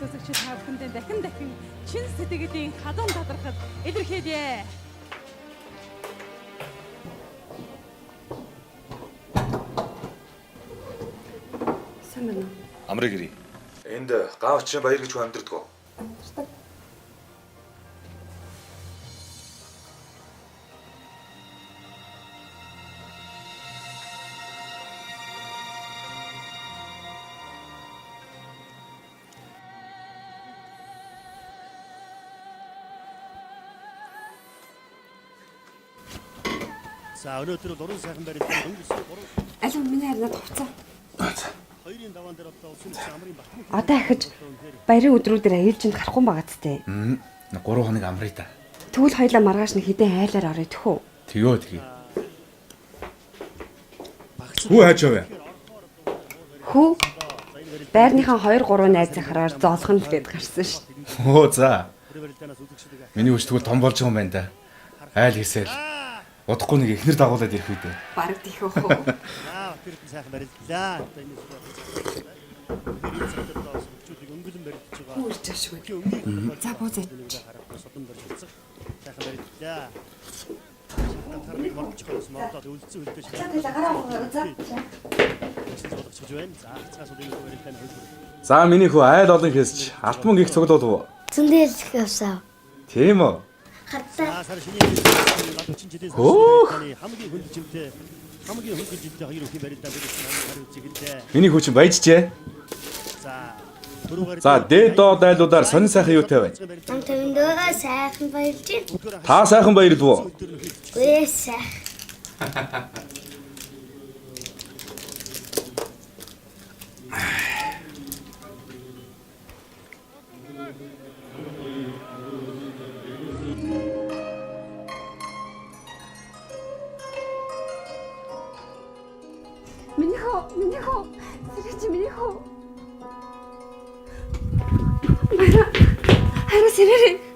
төсөгч та бүхэндээ дахин чин сэтгэлийн хадам талархал илэрхийлье. Сайн байна уу? Амрыг ирээ. Энд гавчин баяр гэж хүн амьдэрдэг үү? За өнөөдөр бол уран сайхан барилдаа өнгөрсөн 3 Алив миний харнад хувцас. хоёрын даваан дээр одоо усан амрын бат. Одоо ахиж баярын өдрүүдээр ээлжинд гарахгүй байгаа зү. 3 хоног амрыг та. Тэгвэл хоёлаа маргааш нэг хідэн айлаар орё тэхүү. Тгий. Хүү хайж авъя. Хүү байрныхаа 2 3 найзын хараар зоолох нь л гээд гарсан ш. Оо за. Миний хүч тэгвэл том болж байгаа юм байна да. Айл хийсэл. Удахгүй нэг ихнэр дагуулад ирэх үү дээ. Бараг тийх өөхөө. Аа тэр сайхан барилдаа. Одоо энэ өнгөлөн барилдаж байгаа. Хүү ирж ашгүй. За буузаач. Содон барилж байгаа. Сайхан барилдаа. Тарыг морч хөөс модод үлдсэн үлдэж За гараа за. За миний хүү айл олон хийсч алтман гих цуглуулв. Зөндөө хэлэх явсаа. Тийм үү? Хардаа. хамгийн хүнжимтэй хоёр өхий барилдаа барилсан хариу чиглэлээ. Миний хүү чинь баяжжээ. За дээд доод айлуудаар сонин сайхан юу тавь. Ам төвөндөө сайхан баярлж байна. Та сайхан баярлав уу? Үгүй сайхан. Миний хөө. Сэрэж миний хөө. Хараа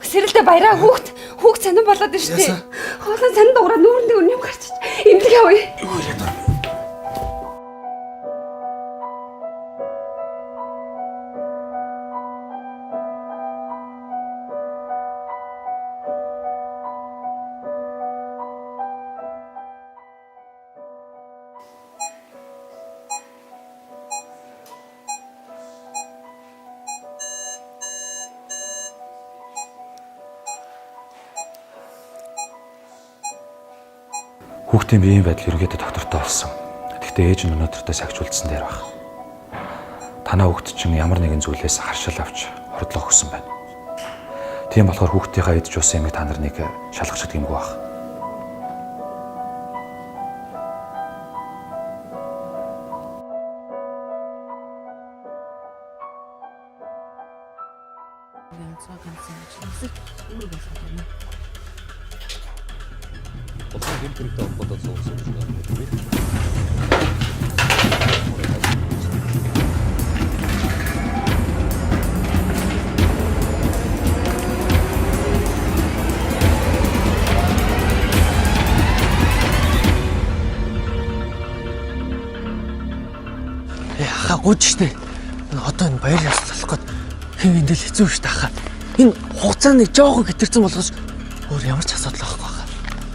сэрэлдэ баяраа хүүхд санан болоод байна шүү дээ. Хоолой санан дуураа нүүрэндээ өнөм гарчиж эмнэлэг явъя. Хүүхдийн биеийн байдал ерөнхийдөө доктортой болсон. Гэхдээ ээж нь өнөөдөртөө сахижуулсан дээр баг. Танаа хүүхд чинь ямар нэгэн зүйлээс харшил авч хордлого өгсөн байна. Тийм болохоор хүүхдийнхаа идж уусан юмыг та нарыг шалгачихдаг юмгүй баг. Яха гүйж штэ. Одоо энэ баяр яслах гээд хэн эндэл хэцүү штэ хаа. Энэ хугацааны жоохон хэтэрсэн болгоос өөр ямар ч асуудал байхгүй хаа.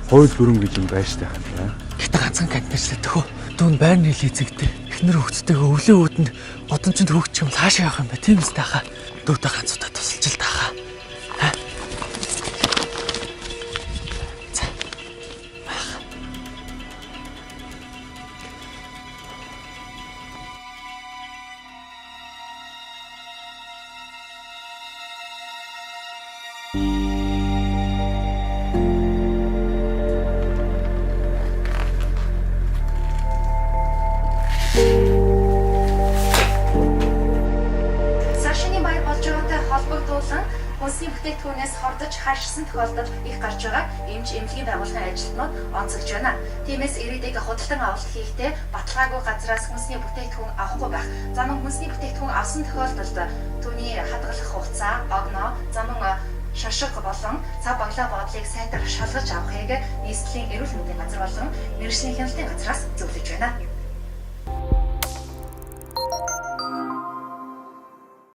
Хууль дүрм гэж юм байна штэ хаа. Гэтэ ганцхан кандидатчлаа төхөө. Дүүн байрны лицэгтэй. Эхнэр хөвгттэйгээ өвлөө үүдэнд годомчонд хөвгч юм цаашаа явах юм ба тийм үстэй хаа. Дүүтэй ганцудаа тусалж л тахаа. Хүнсний бүтээгдэхүүнээс хордож харшсан тохиолдол их гарч байгаа. Эмч эмнэлгийн байгууллагын ажилтнууд онцолж байна. Тиймээс ирээдүйг худалдан авалт хийхдээ баталгаагүй газраас хүнсний бүтээгдэхүүн авахгүй байх. За мөн хүнсний бүтээгдэхүүн авсан тохиолдолд түүний хадгалах хугацаа, огноо, за мөн шашиг болон цаг баглаа бодлыг сайтар шалгаж авахыг нийслэлийн эрүүл мэндийн газар болон мэргэжлийн хяналтын газраас зөвлөж